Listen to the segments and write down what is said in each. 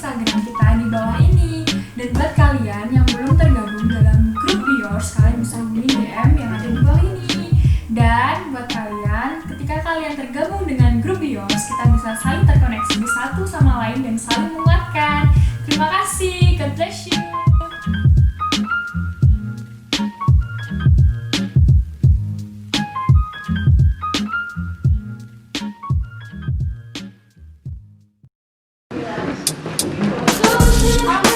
Instagram kita di bawah ini. Dan buat kalian yang belum tergabung dalam grup Biors, kalian bisa hubungi DM yang ada di bawah ini. Dan buat kalian, ketika kalian tergabung dengan grup Biors, kita bisa saling terkoneksi satu sama lain dan saling menguatkan. Terima kasih, God bless you. Aku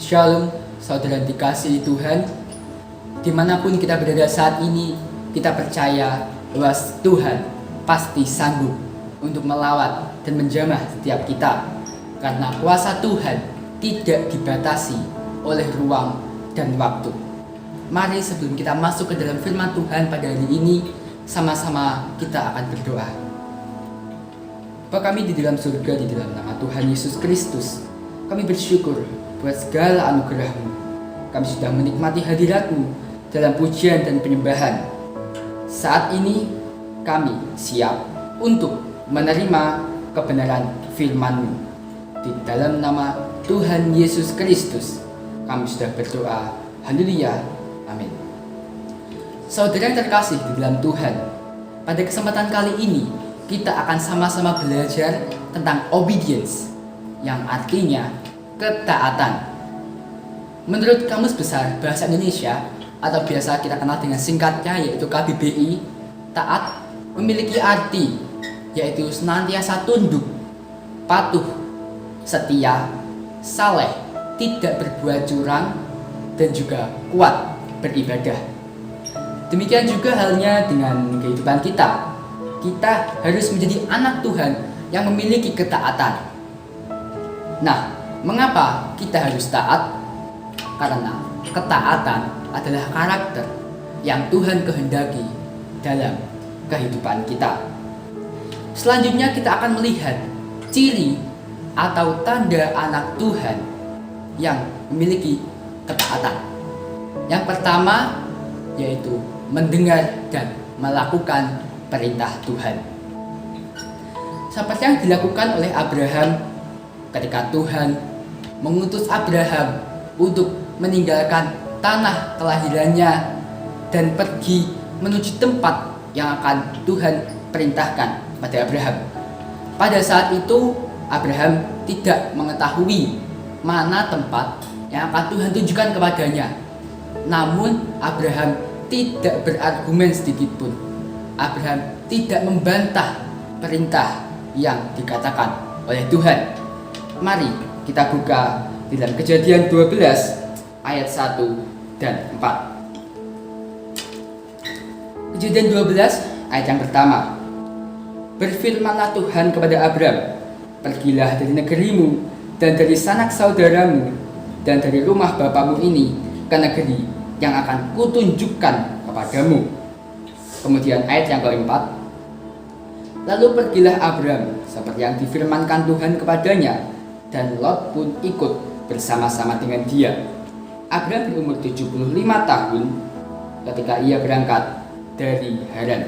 Shalom, saudara yang dikasihi Tuhan. Dimanapun kita berada saat ini, kita percaya bahwa Tuhan pasti sanggup untuk melawat dan menjamah setiap kita. Karena kuasa Tuhan tidak dibatasi oleh ruang dan waktu. Mari sebelum kita masuk ke dalam firman Tuhan pada hari ini, sama-sama kita akan berdoa. Bapa kami di dalam surga, di dalam nama Tuhan Yesus Kristus, kami bersyukur buat segala anugerah-Mu. Kami sudah menikmati hadirat-Mu dalam pujian dan penyembahan. Saat ini kami siap untuk menerima kebenaran firman-Mu. Di dalam nama Tuhan Yesus Kristus kami sudah berdoa. Haleluya. Amin. Saudara yang terkasih di dalam Tuhan, pada kesempatan kali ini kita akan sama-sama belajar tentang obedience, yang artinya ketaatan. Menurut Kamus Besar Bahasa Indonesia atau biasa kita kenal dengan singkatnya yaitu KBBI, taat memiliki arti yaitu senantiasa tunduk, patuh, setia, saleh, tidak berbuat curang, dan juga kuat beribadah. Demikian juga halnya dengan kehidupan kita. Kita harus menjadi anak Tuhan yang memiliki ketaatan. Nah, mengapa kita harus taat? Karena ketaatan adalah karakter yang Tuhan kehendaki dalam kehidupan kita. Selanjutnya kita akan melihat ciri atau tanda anak Tuhan yang memiliki ketaatan. Yang pertama yaitu mendengar dan melakukan perintah Tuhan. Seperti yang dilakukan oleh Abraham ketika Tuhan mengutus Abraham untuk meninggalkan tanah kelahirannya dan pergi menuju tempat yang akan Tuhan perintahkan pada Abraham. Pada saat itu Abraham tidak mengetahui mana tempat yang akan Tuhan tunjukkan kepadanya. Namun Abraham tidak berargumen sedikit pun. Abraham tidak membantah perintah yang dikatakan oleh Tuhan. Mari kita buka di dalam Kejadian 12 ayat 1 dan 4. Kejadian 12 ayat yang pertama. Berfirmanlah Tuhan kepada Abram, pergilah dari negerimu dan dari sanak saudaramu dan dari rumah bapamu ini ke negeri yang akan kutunjukkan kepadamu. Kemudian ayat yang keempat. Lalu pergilah Abram seperti yang difirmankan Tuhan kepadanya, dan Lot pun ikut bersama-sama dengan dia. Abram berumur 75 tahun ketika ia berangkat dari Haran.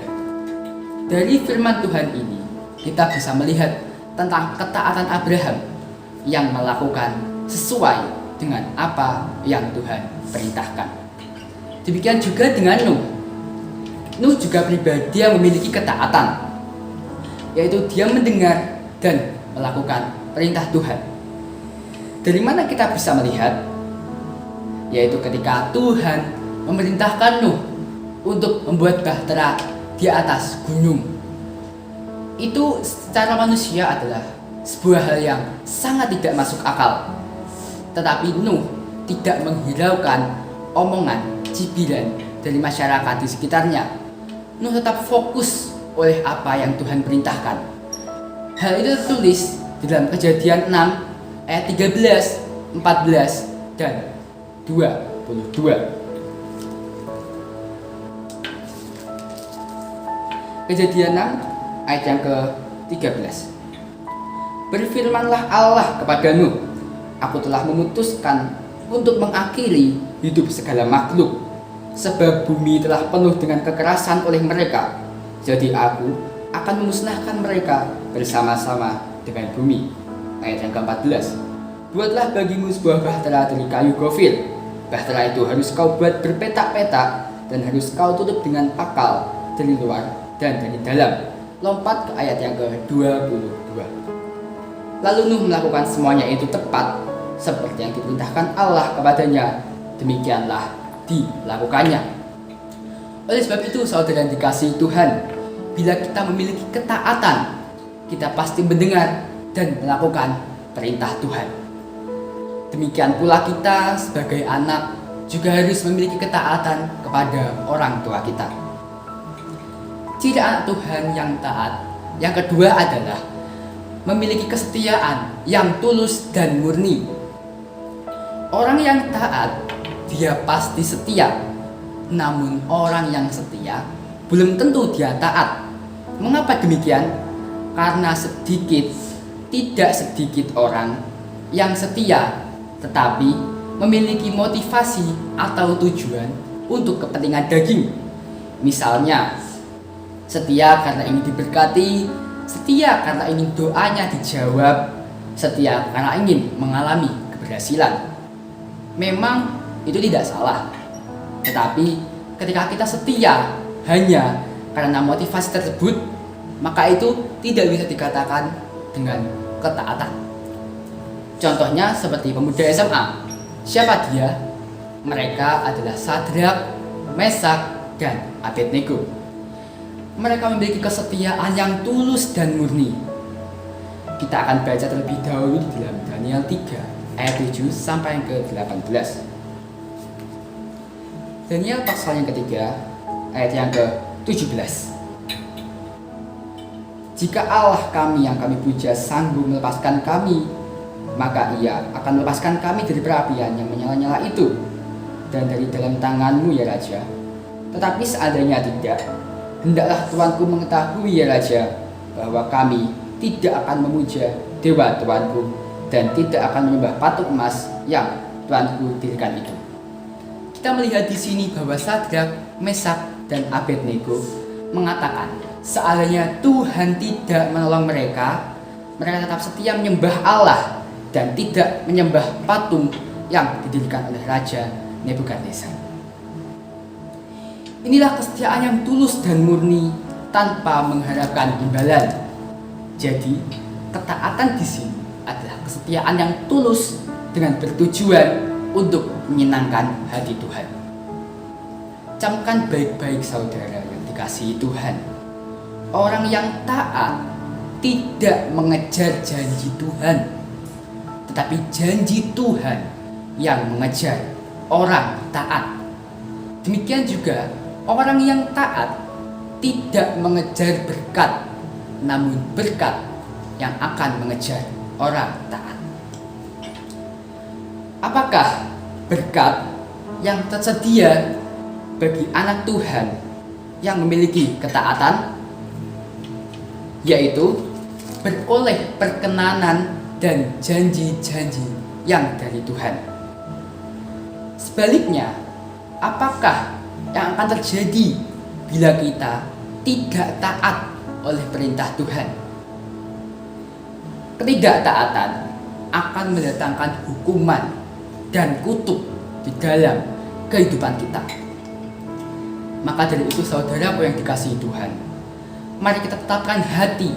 Dari firman Tuhan ini kita bisa melihat tentang ketaatan Abraham yang melakukan sesuai dengan apa yang Tuhan perintahkan. Demikian juga dengan Nuh. Nuh juga pribadi yang memiliki ketaatan, yaitu dia mendengar dan melakukan perintah Tuhan. Dari mana kita bisa melihat? Yaitu ketika Tuhan memerintahkan Nuh untuk membuat bahtera di atas gunung. Itu secara manusia adalah sebuah hal yang sangat tidak masuk akal. Tetapi Nuh tidak menghiraukan omongan cibiran dari masyarakat di sekitarnya. Nuh tetap fokus oleh apa yang Tuhan perintahkan. Hal itu tertulis di dalam Kejadian 6 ayat 13, 14, dan 22. Kejadian 6 ayat yang ke-13. Berfirmanlah Allah kepada Nuh, aku telah memutuskan untuk mengakhiri hidup segala makhluk, sebab bumi telah penuh dengan kekerasan oleh mereka. Jadi aku akan memusnahkan mereka bersama-sama dengan bumi. Ayat yang ke-14. Buatlah bagimu sebuah bahtera dari kayu gofir. Bahtera itu harus kau buat berpetak-petak dan harus kau tutup dengan pakal dari luar dan dari dalam. Lompat ke ayat yang ke-22. Lalu Nuh melakukan semuanya itu tepat seperti yang diperintahkan Allah kepadanya. Demikianlah dilakukannya. Oleh sebab itu, saudara yang dikasihi Tuhan, bila kita memiliki ketaatan, kita pasti mendengar dan melakukan perintah Tuhan. Demikian pula kita sebagai anak juga harus memiliki ketaatan kepada orang tua kita. Ciri anak Tuhan yang taat yang kedua adalah memiliki kesetiaan yang tulus dan murni. Orang yang taat, dia pasti setia. Namun orang yang setia belum tentu dia taat. Mengapa demikian? Karena tidak sedikit orang yang setia tetapi memiliki motivasi atau tujuan untuk kepentingan daging. Misalnya, setia karena ingin diberkati, setia karena ingin doanya dijawab, setia karena ingin mengalami keberhasilan. Memang itu tidak salah. Tetapi ketika kita setia hanya karena motivasi tersebut, maka itu tidak bisa dikatakan dengan ketaatan. Contohnya seperti pemuda SMA. Siapa dia? Mereka adalah Sadrak, Mesak, dan Abednego. Mereka memiliki kesetiaan yang tulus dan murni. Kita akan baca terlebih dahulu di dalam Daniel 3 ayat 7 sampai yang ke-18. Daniel pasal yang ketiga ayat yang ke-17. Jika Allah kami yang kami puja sanggup melepaskan kami, maka ia akan melepaskan kami dari perapian yang menyala-nyala itu dan dari dalam tanganmu ya Raja. Tetapi seandainya tidak, hendaklah tuanku mengetahui ya Raja, bahwa kami tidak akan memuja dewa tuanku dan tidak akan menyembah patung emas yang tuanku dirikan itu. Kita melihat di sini bahwa Sadrak, Mesak, dan Abednego mengatakan seandainya Tuhan tidak menolong mereka, mereka tetap setia menyembah Allah dan tidak menyembah patung yang didirikan oleh Raja Nebukadnezar. Inilah kesetiaan yang tulus dan murni tanpa mengharapkan imbalan. Jadi, ketaatan di sini adalah kesetiaan yang tulus dengan bertujuan untuk menyenangkan hati Tuhan. Camkan baik-baik saudara yang dikasihi Tuhan. Orang yang taat tidak mengejar janji Tuhan, tetapi janji Tuhan yang mengejar orang taat. Demikian juga orang yang taat tidak mengejar berkat, namun berkat yang akan mengejar orang taat. Apakah berkat yang tersedia bagi anak Tuhan yang memiliki ketaatan? Yaitu beroleh perkenanan dan janji-janji yang dari Tuhan. Sebaliknya, apakah yang akan terjadi bila kita tidak taat oleh perintah Tuhan? Ketidaktaatan akan mendatangkan hukuman dan kutuk di dalam kehidupan kita. Maka dari itu saudaraku yang dikasihi Tuhan, mari kita tetapkan hati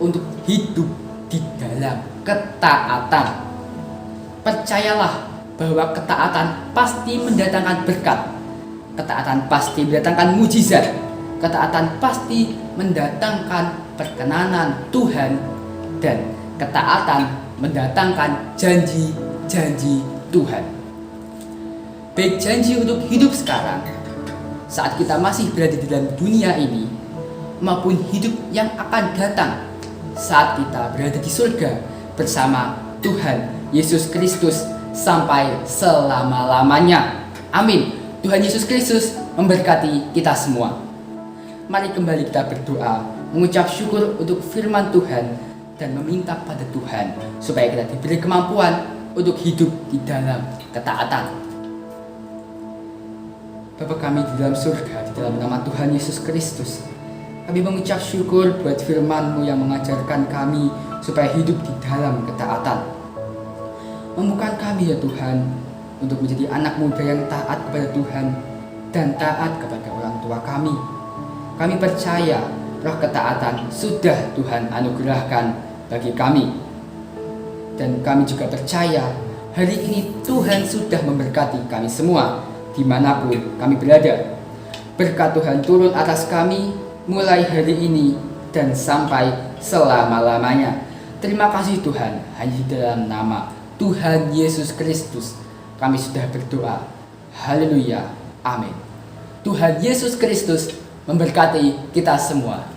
untuk hidup di dalam ketaatan. Percayalah bahwa ketaatan pasti mendatangkan berkat. Ketaatan pasti mendatangkan mujizat. Ketaatan pasti mendatangkan perkenanan Tuhan. Dan ketaatan mendatangkan janji-janji Tuhan. Baik janji untuk hidup sekarang, saat kita masih berada di dalam dunia ini, maupun hidup yang akan datang saat kita berada di surga bersama Tuhan Yesus Kristus sampai selama-lamanya. Amin. Tuhan Yesus Kristus memberkati kita semua. Mari kembali kita berdoa, mengucap syukur untuk firman Tuhan dan meminta pada Tuhan supaya kita diberi kemampuan untuk hidup di dalam ketaatan. Bapa kami di dalam surga, di dalam nama Tuhan Yesus Kristus, kami mengucap syukur buat firman-Mu yang mengajarkan kami supaya hidup di dalam ketaatan. Mampukan kami ya Tuhan untuk menjadi anak muda yang taat kepada Tuhan dan taat kepada orang tua kami. Kami percaya roh ketaatan sudah Tuhan anugerahkan bagi kami. Dan kami juga percaya hari ini Tuhan sudah memberkati kami semua dimanapun kami berada. Berkat Tuhan turun atas kami mulai hari ini dan sampai selama-lamanya. Terima kasih Tuhan, hanya di dalam nama Tuhan Yesus Kristus, kami sudah berdoa. Haleluya. Amin. Tuhan Yesus Kristus memberkati kita semua.